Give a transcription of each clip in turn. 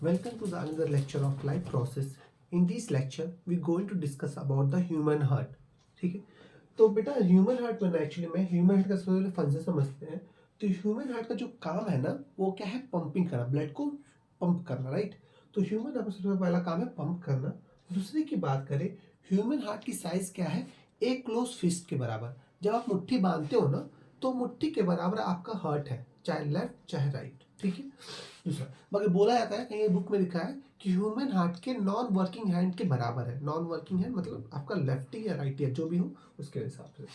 Welcome to the another lecture of life process. In this lecture, we're going to discuss about the human heart. ठीक है, तो बेटा human heart में actually में human heart का सबसे पहले फंक्शन समझते हैं. तो ह्यूमन हार्ट का जो काम है ना वो क्या है, पंपिंग करना, ब्लड को पंप करना, राइट. तो ह्यूमन हार्ट का सबसे पहला काम है पंप करना. दूसरे की बात करें, ह्यूमन हार्ट की साइज क्या है, एक क्लोज फिस्ट के बराबर. जब आप मुट्ठी बांधते हो ना तो मुट्ठी के बराबर आपका हार्ट है, चाहे लेफ्ट चाहे राइट. ठीक है. दूसरा, मगर बोला जाता है, कहीं बुक में लिखा है कि ह्यूमन हार्ट के नॉन वर्किंग हैंड के बराबर है. नॉन वर्किंग हैंड मतलब आपका लेफ्टी या राइटी या जो भी हो उसके हिसाब से.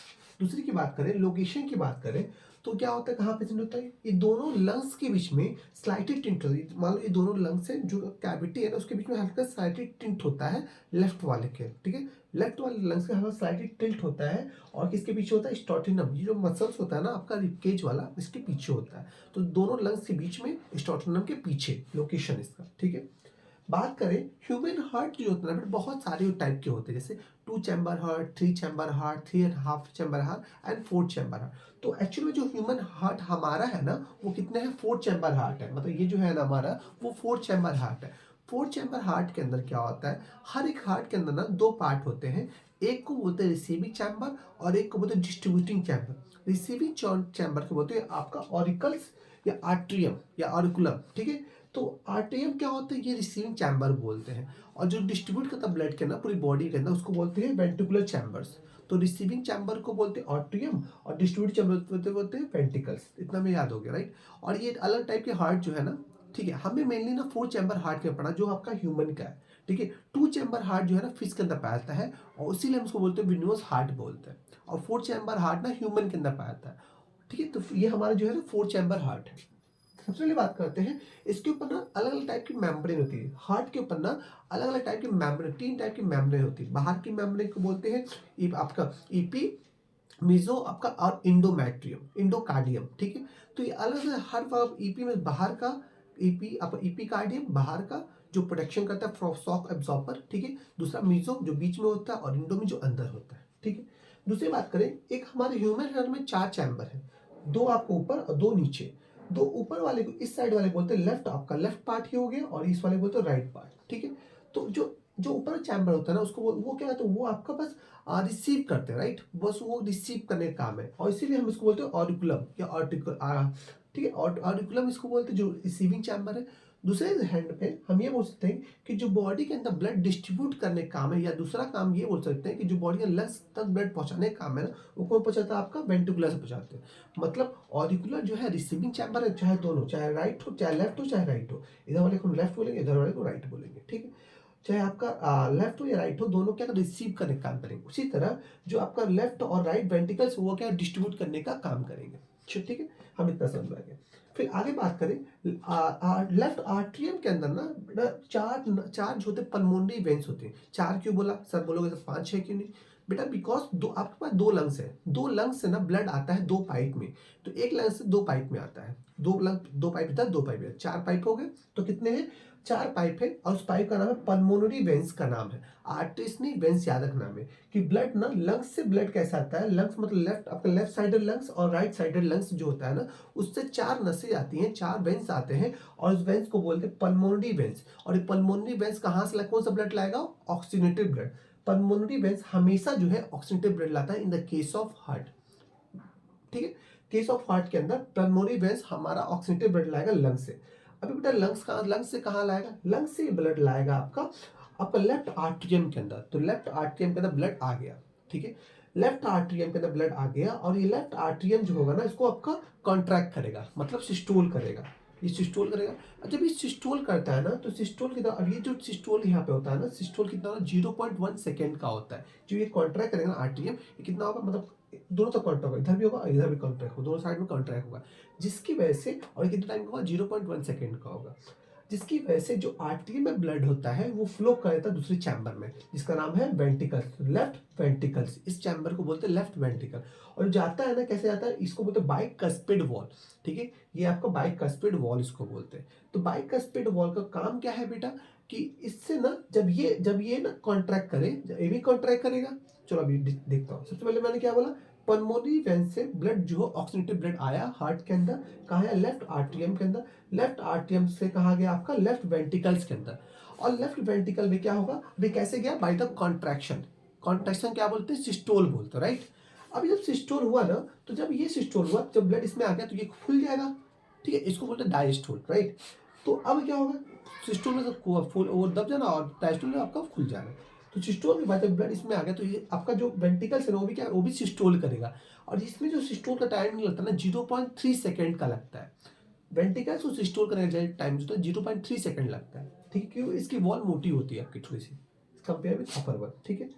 दूसरी की बात करें, लोकेशन की बात करें, तो क्या होता है, कहाँ पे होता है, ये दोनों लंग्स के बीच में स्लाइटली टिंट होती है. मान लो ये दोनों लंग्स है, जो कैविटी है ना उसके बीच में हल्का स्लाइटली टिंट होता है लेफ्ट वाले के. ठीक है, लेफ्ट वाले लंग्स का हल्का स्लाइटली टिल्ट होता है. और किसके पीछे होता है, स्टोटिनम. ये जो मसल्स होता है ना आपका रिबकेज वाला, इसके पीछे होता है. तो दोनों लंग्स के बीच में, स्टोटिनम के पीछे लोकेशन इसका. ठीक है. बात करें, ह्यूमन हार्ट जो होता है ना, बहुत सारे टाइप के होते हैं, जैसे 2 chamber heart, 3 chamber heart, 3.5 chamber heart and 4 chamber heart. तो एक्चुअली में जो ह्यूमन हार्ट हमारा है ना वो कितने हैं, 4 चैम्बर हार्ट है. मतलब ये जो है ना हमारा वो 4 चैम्बर हार्ट है. 4 चैम्बर हार्ट के अंदर क्या होता है, हर एक हार्ट के अंदर ना दो पार्ट होते हैं. एक को बोलते हैं रिसीविंग चैम्बर और एक को बोलते हैं डिस्ट्रीब्यूटिंग चैम्बर. रिसीविंग चैम्बर को बोलते हैं आपका ऑरिकल्स या आर्ट्रियम या ऑरिकुलम. ठीक है. तो आर्ट्रियम क्या होता है, ये रिसीविंग चैम्बर बोलते हैं. और जो डिस्ट्रीब्यूट करता है ब्लड के अंदर पूरी बॉडी के अंदर उसको बोलते हैं वेंट्रिकुलर चैम्बर्स. तो रिसीविंग चैम्बर को बोलते हैं आर्ट्रियम और डिस्ट्रीब्यूट चैम्बर बोलते हैं वेंट्रिकल्स. इतना में याद हो गया, राइट. और ये अलग टाइप के हार्ट जो है ना, ठीक है, हमें मेनली ना 4 चैम्बर हार्ट के पढ़ा जो आपका ह्यूमन का है. ठीक है. 2 चैम्बर हार्ट जो है ना फिश के अंदर पाया है और इसीलिए हम उसको बोलते हैं विनोस हार्ट बोलते हैं. और 4 चैम्बर हार्ट ना ह्यूमन के अंदर पाया है. ठीक है. तो ये हमारा जो है ना 4 चैम्बर हार्ट है. सबसे पहले बात करते हैं, इसके ऊपर ना अलग अलग टाइप की मेम्ब्रेन होती है. हार्ट के ऊपर ना अलग अलग टाइप की मेम्ब्रेन, 3 टाइप की मेम्ब्रेन होती है. बाहर की मेम्ब्रेन को बोलते हैं आपका ईपी, मीजो आपका और इंडोमेट्रियम, इंडोकार्डियम. ठीक है. तो ये अलग अलग हर ईपी में बाहर का ईपी, आपका ईपीकार्डियम बाहर का जो प्रोटेक्शन करता है, शॉक एब्जॉर्बर. ठीक है. दूसरा मीजो जो बीच में होता है और इंडो में जो अंदर होता है. ठीक है. दूसरी बात करें, एक हमारे ह्यूमन हार्ट में 4 चैम्बर है, दो आपको ऊपर और दो नीचे. दो ऊपर वाले को इस साइड वाले बोलते हैं लेफ्ट, आपका लेफ्ट पार्ट ही हो गया, और इस वाले बोलते हैं राइट पार्ट. ठीक है. तो जो जो ऊपर चैम्बर होता है ना उसको वो क्या है, तो वो आपका बस रिसीव करते हैं, राइट. बस वो रिसीव करने का काम है और इसीलिए हम इसको बोलते हैं ऑरिकुलम या ऑर्टिकल. ठीक है. ऑरिकुलम इसको बोलते हैं जो रिसीविंग चैम्बर है. दूसरे हैंड पे हम ये बोल सकते हैं कि जो बॉडी के अंदर ब्लड डिस्ट्रीब्यूट करने का काम है, या दूसरा काम ये बोल सकते हैं कि जो बॉडी के लंग्स तक ब्लड पहुंचाने का काम है ना, वो कौन पहुंचाता है, आपका वेंट्रिकुलर से पहुंचाते हैं. मतलब ऑरिकुलर जो है रिसीविंग चैम्बर है, चाहे दोनों, चाहे राइट हो, चाहे लेफ्ट हो, चाहे राइट हो. इधर वाले को लेफ्ट बोलेंगे, इधर वाले को राइट बोलेंगे. ठीक है. चाहे आपका लेफ्ट हो या राइट हो, दोनों क्या रिसीव करने का काम करेंगे. उसी तरह जो आपका लेफ्ट और राइट वेंट्रिकल्स वो क्या डिस्ट्रीब्यूट करने का काम करेंगे. ठीक है. हम इतना समझ गए. फिर आगे बात करें, लेफ्ट आर्ट्रियम के अंदर ना बेटा चार चार जो होते पल्मोनरी वेन्स होते हैं. चार क्यों बोला सर, बोलोगे सर 5-6 क्यों नहीं बेटा, बिकॉज दो आपके पास दो लंग्स है, दो लंग्स से ना ब्लड आता है दो पाइप में. तो एक लंग से दो पाइप में आता है, दो लंग, दो पाइप इधर दो पाइप इधर, 4 पाइप हो गए. तो कितने हैं, 4 पाइप है. और उस पाइप का नाम है पल्मोनरी वेन्स का नाम है. आर्टरी नहीं, वेन्स याद रखना है कि ब्लड ना लंग्स से ब्लड कैसा आता है, लंग्स मतलब लेफ्ट, आपका लेफ्ट साइडेड लंग्स और राइट साइडेड लंग्स जो होता है ना, उससे 4 नसें आती हैं, 4 वेन्स आते हैं और उस वेन्स को बोलते हैं पल्मोनरी वेन्स. और ये पल्मोनरी वेन्स कहाँ से कौन सा ब्लड लाएगा, ऑक्सीजनेटेड ब्लड. पल्मोनरी वेन्स हमेशा जो है ऑक्सीजनेटेड ब्लड लाता है in the case of heart. ठीक है. केस ऑफ हार्ट के अंदर पल्मोनरी वेन्स हमारा ऑक्सीजनेटेड ब्लड लाएगा लंग से. अभी बेटा लंग्स से कहाँ लाएगा, लंग्स से ब्लड लाएगा आपका आपका लेफ्ट आर्ट्रियम के अंदर. तो लेफ्ट आर्ट्रियम के अंदर ब्लड आ गया. ठीक है. लेफ्ट आर्ट्रियम के अंदर ब्लड आ गया और ये लेफ्ट आर्ट्रियम जो होगा ना इसको आपका कॉन्ट्रैक्ट करेगा, मतलब सिस्टोल करेगा. ये सिस्टोल करेगा. जब ये सिस्टोल करता है ना तो सिस्टोल कितना, और ये जो सिस्टोल यहाँ पे होता है ना, सिस्टोल कितना 0.1 सेकेंड का होता है. जो ये कॉन्ट्रैक्ट करेगा ना आर्ट्रियम, ये कितना होगा, मतलब दोनों तक कॉन्ट्रैक्ट होगा, इधर भी होगा इधर भी कॉन्ट्रैक्ट होगा, दोनों साइड में कॉन्ट्रैक्ट होगा. जिसकी वजह से, और कितना टाइम का होगा, 0.1 सेकेंड का होगा. जिसकी वजह से जो आर्टरी में ब्लड होता है वो फ्लो करता है दूसरे चैम्बर में, जिसका नाम है वेंट्रिकल्स, लेफ्ट वेंट्रिकल्स. इस चैम्बर को बोलते हैं लेफ्ट वेंट्रिकल. और जाता है ना, कैसे जाता है, इसको बोलते हैं बाइकस्पिड वॉल. ठीक है. ये आपका बाइकस्पिड वॉल इसको बोलते हैं. तो बाइकस्पिड वॉल का काम क्या है बेटा, कि इससे ना जब ये ना कॉन्ट्रैक्ट करे, ये भी कॉन्ट्रैक्ट करेगा. चलो अभी देखता हूँ. सबसे पहले मैंने क्या बोला, पल्मोनरी वेन से ब्लड जो ऑक्सीजनेटेड ब्लड आया हार्ट के अंदर, कहाँ है, लेफ्ट आर्टरियम के अंदर, लेफ्ट आर्टरियम से कहाँ गया आपका, लेफ्ट वेंट्रिकल्स के अंदर, और लेफ्ट वेंट्रिकल में क्या होगा, अभी कैसे गया, बाय द कॉन्ट्रैक्शन। कॉन्ट्रैक्शन क्या बोलते हैं, सिस्टोल बोलते हैं, राइट। अभी जब सिस्टोल हुआ ना, तो जब ये सिस्टोल हुआ, जब ब्लड इसमें आ गया तो ये खुल जाएगा, ठीक है, इसको बोलते हैं डायस्टोल, राइट। तो अब क्या होगा, सिस्टोल में तो फुल वो दब जाना और डायस्टोल में आपका खुल जाना। तो सिस्टोल के बाद जब ब्लड इसमें आ गया तो ये आपका जो वेंट्रिकल्स है वो भी क्या, वो भी सिस्टोल करेगा, और इसमें जो सिस्टोल का टाइम नहीं लगता ना, 0.3 सेकेंड का लगता है। वेंट्रिकल्स को सिस्टोल करने का टाइम जो है 0.3 सेकेंड लगता है, ठीक है, क्योंकि इसकी वॉल मोटी होती है आपकी थोड़ी सी कंपेयर विद अपर वन, ठीक है।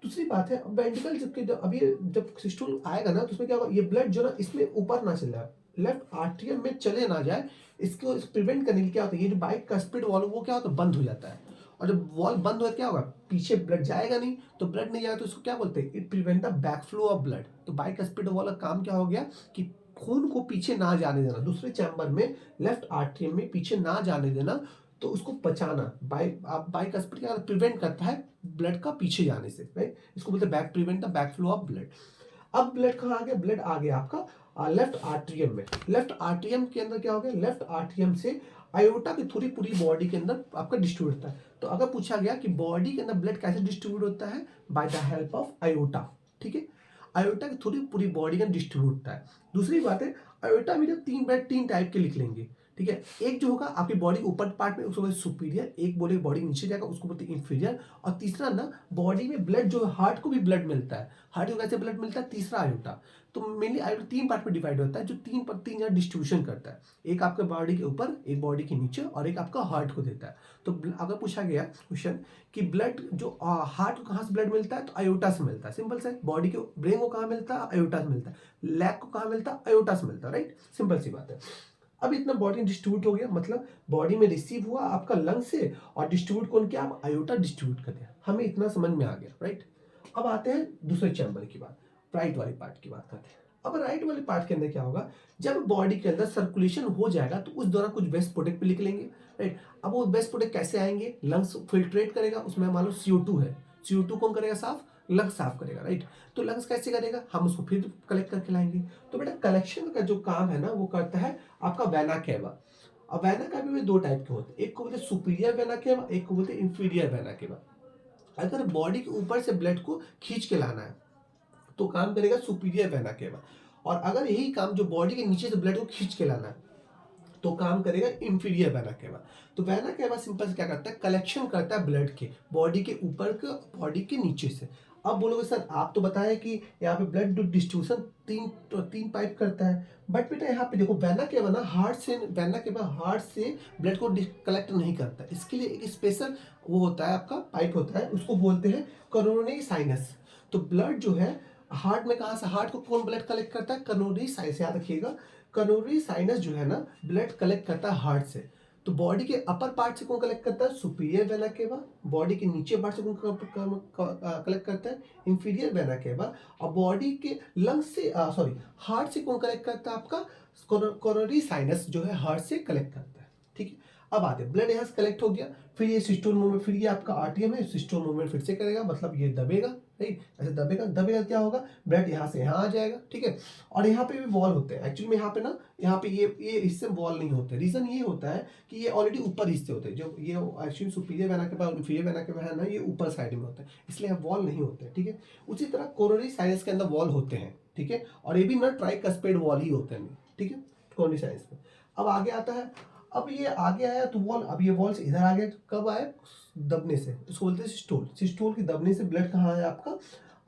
दूसरी बात है, वेंट्रिकल जब अभी जब सिस्टोल आएगा ना, तो उसमें क्या होगा, ये ब्लड जो ना इसमें ऊपर ना चले जाए, लेफ्ट आर्टरियम में चले ना जाए, इसको प्रिवेंट करने के लिए क्या होता है, ये जो बाइकस्पिड वॉल वो क्या होता है, बंद हो जाता है। और जब वॉल बंद हो क्या होगा, पीछे ब्लड जाएगा नहीं, तो ब्लड नहीं जाएगा तो इसको क्या बोलते हैं, it prevent the backflow of blood. तो बाइकस्पिड वॉल का काम क्या हो गया कि खून को पीछे ना जाने देना, दूसरे चैम्बर में लेफ्ट आर्टरियम में पीछे ना जाने देना, तो उसको बचाना। बाइकस्पिड क्या प्रिवेंट करता है ब्लड का पीछे जाने से, राइट। इसको बोलते हैं back, prevent the backflow of blood. अब ब्लड कहाँ आ गया, ब्लड आ गया आपका लेफ्ट आर्टरियम में। लेफ्ट आर्टरियम के अंदर क्या हो गया, लेफ्ट आर्टरियम से आयोटा की थोड़ी पूरी बॉडी के अंदर आपका डिस्ट्रीब्यूट होता है। तो अगर पूछा गया कि बॉडी के अंदर ब्लड कैसे डिस्ट्रीब्यूट होता है, by the help of iota, ठीक है। आयोटा की थोड़ी पूरी बॉडी का डिस्ट्रीब्यूट होता है। दूसरी बात है, आयोटा में जब तीन टाइप के लिख लेंगे, ठीक है। एक जो होगा आपकी बॉडी के ऊपर पार्ट में, उसको बोलते सुपीरियर, एक बोले बॉडी नीचे जाएगा उसको बोलते इंफीरियर, और तीसरा ना बॉडी में ब्लड जो हार्ट को भी ब्लड मिलता है, हार्ट को कैसे ब्लड मिलता है, तीसरा आयोटा। तो मेनली आयोटा तीन पार्ट में डिवाइड होता है, जो तीन जगह डिस्ट्रीब्यूशन करता है, एक आपके बॉडी के ऊपर, एक बॉडी के नीचे, और एक आपका हार्ट को देता है। तो अगर पूछा गया क्वेश्चन कि ब्लड जो हार्ट को कहाँ से ब्लड मिलता है, तो आयोटा से मिलता है, सिंपल से। बॉडी के ब्रेन को कहाँ मिलता है, आयोटा से मिलता है। लेग को कहाँ मिलता है, आयोटा से मिलता है, राइट, सिंपल सी बात है। अब इतना बॉडी डिस्ट्रीब्यूट हो गया, मतलब बॉडी में रिसीव हुआ आपका लंग से, और डिस्ट्रीब्यूट कौन किया, आप आयोटा डिस्ट्रीब्यूट कर दिया, हमें इतना समझ में आ गया, राइट। अब आते हैं दूसरे चैम्बर की बात, राइट वाली पार्ट की बात करते हैं। अब राइट वाले पार्ट के अंदर क्या होगा, जब बॉडी के अंदर सर्कुलेशन हो जाएगा तो उस दौरान कुछ वेस्ट प्रोडक्ट भी लिख लेंगे, राइट। अब वो वेस्ट प्रोडक्ट कैसे आएंगे, लंग्स फिल्ट्रेट करेगा, उसमें मान लो CO2 है, CO2 कौन करेगा साफ, लंग्स साफ करेगा, राइट। तो लंग्स कैसे करेगा, हम उसको फिर कलेक्ट करके लाएंगे। तो बेटा कलेक्शन का जो काम है ना, वो करता है आपका वेना केवा। अब वेना केवा में दो टाइप के होते हैं, एक को बोलते हैं सुपीरियर वेना केवा, एक को बोलते हैं इंफीरियर वेना केवा। अगर बॉडी के ऊपर से ब्लड को खींच के लाना है तो काम करेगा सुपीरियर वेना केवा, और अगर यही काम जो बॉडी के नीचे से ब्लड को खींच के लाना है तो काम करेगा इंफीरियर वेना केवा। तो वेना केवा सिंपल से क्या करता है, कलेक्शन करता है ब्लड के बॉडी के ऊपर के बॉडी के नीचे से। अब बोलोगे सर आप तो बताए कि यहाँ पे ब्लड डिस्ट्रीब्यूशन तीन पाइप करता है, बट बेटा यहाँ पे देखो वेना केवा ना हार्ट से, वेना केवा हार्ट से ब्लड को कलेक्ट नहीं करता, इसके लिए एक स्पेशल वो होता है आपका पाइप होता है, उसको बोलते हैं कोरोनरी साइनस। तो ब्लड जो है हार्ट में कहाँ से, हार्ट को कौन ब्लड कलेक्ट करता है, कोरोनरी साइनस, याद रखिएगा। कोरोनरी साइनस जो है ना ब्लड कलेक्ट करता है हार्ट से। तो बॉडी के अपर पार्ट से कौन कलेक्ट करता है, सुपीरियर वेना केवा। बॉडी के नीचे पार्ट से कौन कलेक्ट करता है, इंफीरियर वेना केवा। और बॉडी के लंग्स से सॉरी हार्ट से कौन कलेक्ट करता है, आपका कोरोनरी साइनस जो है हार्ट से कलेक्ट करता है, ठीक है। अब आते ब्लड यहाँ से कलेक्ट हो गया, फिर ये सिस्टोल मूवमेंट, फिर ये आपका आरटीएम है, सिस्टोल मूवमेंट फिर से करेगा, मतलब ये दबेगा, राइट, ऐसे दबेगा, दबेगा क्या होगा, ब्लड यहाँ से यहाँ आ जाएगा, ठीक है। और यहाँ पे भी वॉल होते हैं, एक्चुअली में यहाँ पे ना, यहाँ पे ये हिस्से वॉल नहीं होते, रीजन ये होता है कि ये ऑलरेडी ऊपर हिस्से होते हैं, जो ये एक्चुअली सुपीरियर वेना के बाद इंफीरियर वेना के बाद ना ये ऊपर साइड में होता है, इसलिए यहाँ वॉल नहीं होते, ठीक है। उसी तरह कोरोनरी साइनस के अंदर वॉल होते हैं, ठीक है, और ये भी ना ट्राइकस्पेड वॉल ही होते हैं, ठीक है, कोरोनरी साइनस में। अब आगे आता है, अब ये आगे आया तो वॉल, अब ये वॉल से इधर आ गया, कब आया, दबने से, इसको बोलते हैं सिस्टोल। सिस्टोल की दबने से ब्लड कहाँ है आपका,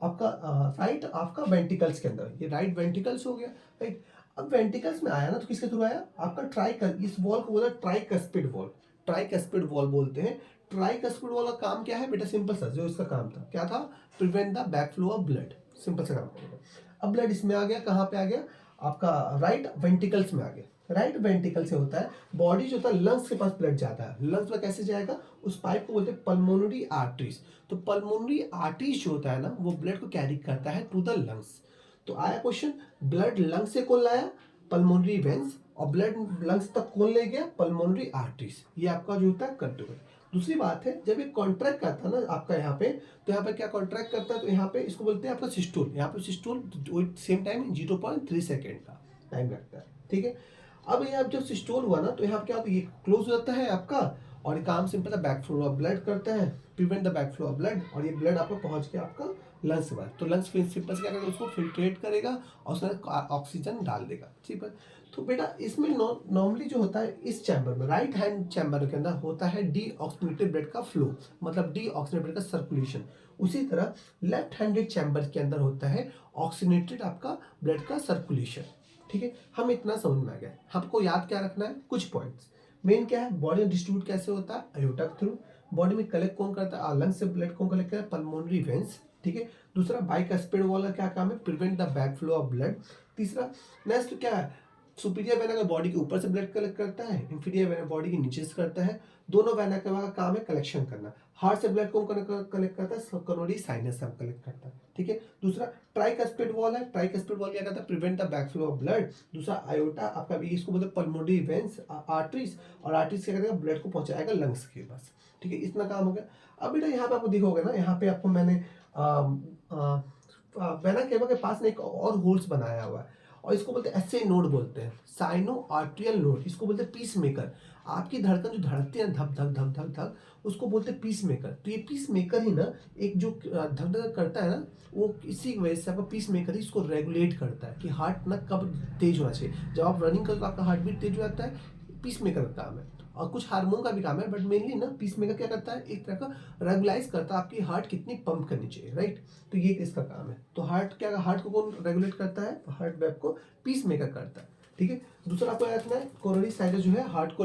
आपका राइट आपका वेंट्रिकल्स के अंदर, ये राइट वेंट्रिकल्स हो गया, राइट। अब वेंट्रिकल्स में आया ना, तो किसके थ्रू आया, आपका इस वॉल को बोला ट्राइकस्पिड वॉल, ट्राइकस्पिड वॉल बोलते हैं। ट्राइकस्पिड वॉल का काम क्या है बेटा, सिंपल सा जो इसका काम था क्या था, prevent the backflow of blood, simple सा काम करेगा। अब ब्लड इसमें आ गया, कहाँ पे आ गया, आपका राइट वेंट्रिकल्स में आ गया। राइट वेंट्रिकल से होता है, बॉडी जो होता है लंग्स के पास ब्लड जाता है, लंग्स में कैसे जाएगा, उस पाइप को बोलते हैं पल्मोनरी आर्टरीज। तो पल्मोनरी आर्टरीज जो होता है ना, वो ब्लड को कैरी करता है टू द लंग्स। तो आया क्वेश्चन, ब्लड लंग्स से कौन लाया, पल्मोनरी वेन्स, और ब्लड लंग्स तक कौन ले गया, पल्मोनरी आर्टरीज। ये आपका जो होता है कंट्रोल। दूसरी बात है, जब ये कॉन्ट्रैक्ट करता है ना आपका यहाँ पे, तो यहाँ पे क्या कॉन्ट्रैक्ट करता है, तो यहाँ पे इसको बोलते हैं आपका सिस्टोल। यहाँ पे सिस्टोल सेम टाइम 0.3 सेकेंड का टाइम लगता है, ठीक है। अब यहाँ जब सिस्टोल हुआ ना, तो यहाँ पे क्या होता है, ये क्लोज हो जाता है आपका, और ये काम सिंपल है, बैक फ्लो ऑफ ब्लड करता है, prevent the back flow of blood, और ये ब्लड आपको पहुंच के आपका लंग्स में, तो लंग्स सिंपल से क्या करेगा, उसको फिल्ट्रेट करेगा और उसमें ऑक्सीजन डाल देगा, ठीक है। तो बेटा इसमें नॉर्मली जो होता है इस चैम्बर में, राइट हैंड चैम्बर के अंदर होता है डीऑक्सीनेटेड ब्लड का फ्लो, मतलब डीऑक्सीनेटेड ब्लड का सर्कुलेशन। उसी तरह लेफ्ट हैंडेड चैम्बर के अंदर होता है ऑक्सीनेटेड आपका ब्लड का सर्कुलेशन, ठीक है। हम इतना समझ में आ गया। हमको याद क्या रखना है, कुछ पॉइंट्स। मेन क्या है, बॉडी में डिस्ट्रीब्यूट कैसे होता है, अयोटा के थ्रू। बॉडी में कलेक्ट कौन करता है, लंग से ब्लड कौन कलेक्ट करता है, पल्मोनरी वेन्स, ठीक है। दूसरा बाइकास्पिड वॉल का क्या काम है, prevent the back flow of blood. तीसरा नेक्स्ट क्या है, सुपीरियर वेना का बॉडी के ऊपर से ब्लड कलेक्ट करता है, इंफीरियर वेना बॉडी के नीचे से करता है। दोनों वेना का काम है कलेक्शन करना। हार्ट से ब्लड कौन कलेक्ट करता है, करोनरी साइनस से कलेक्ट करता है, ठीक है। दूसरा ट्राइकस्पिड वॉल है, ट्राइकस्पिड वॉल क्या करता है, prevent the back flow of blood. दूसरा आयोटा आपका भी, इसको बोलते हैं पल्मोनरी वेन्स, आर्टरीज, और आर्टरीज क्या करेगा, ब्लड को पहुंचाएगा लंग्स के पास, ठीक है। इतना काम हो गया। अब बेटा यहाँ पे आपको दिखोगे ना, यहाँ पे आपको मैंने वेना केवा के पास में एक और होल्स बनाया हुआ है, और इसको बोलते हैं एसए नोड बोलते हैं, साइनो आर्ट्रियल नोड, इसको बोलते हैं पीस मेकर। आपकी धड़कन जो धड़कती है धक धक धक धक धक, उसको बोलते हैं पीस मेकर। तो ये पीस मेकर ही ना, एक जो धक धक करता है ना, वो इसी वजह से आपका पीस मेकर ही इसको रेगुलेट करता है कि हार्ट ना कब तेज होना चाहिए। जब आप रनिंग करते हो आपका हार्ट बीट तेज हो जाता है, पीस मेकर का काम है। और कुछ हार्मोन का भी काम है, बट मेनली ना पीस मेकर क्या करता है, एक तरह का रेगुलाइज करता है आपकी हार्ट कितनी पंप करनी चाहिए, राइट। तो ये इसका काम है। तो हार्ट क्या, हार्ट को कौन रेगुलेट करता है, तो हार्ट वेव को पीस मेकर करता है, ठीक है। दूसरा आपको याद रखना है, कोरोनरी साइनस जो है हार्ट को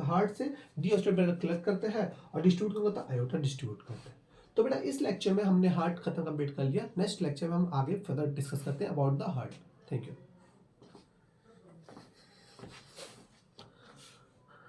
हार्ट से डीऑक्सीनेटेड कलेक्ट करते हैं, और डिस्ट्रीब्यूट करता है आयोटा डिस्ट्रीब्यूट करता है। तो बेटा इस लेक्चर में हमने हार्ट खत्म कंप्लीट कर लिया। नेक्स्ट लेक्चर में हम आगे फर्दर डिस्कस करते हैं about the heart. Thank you.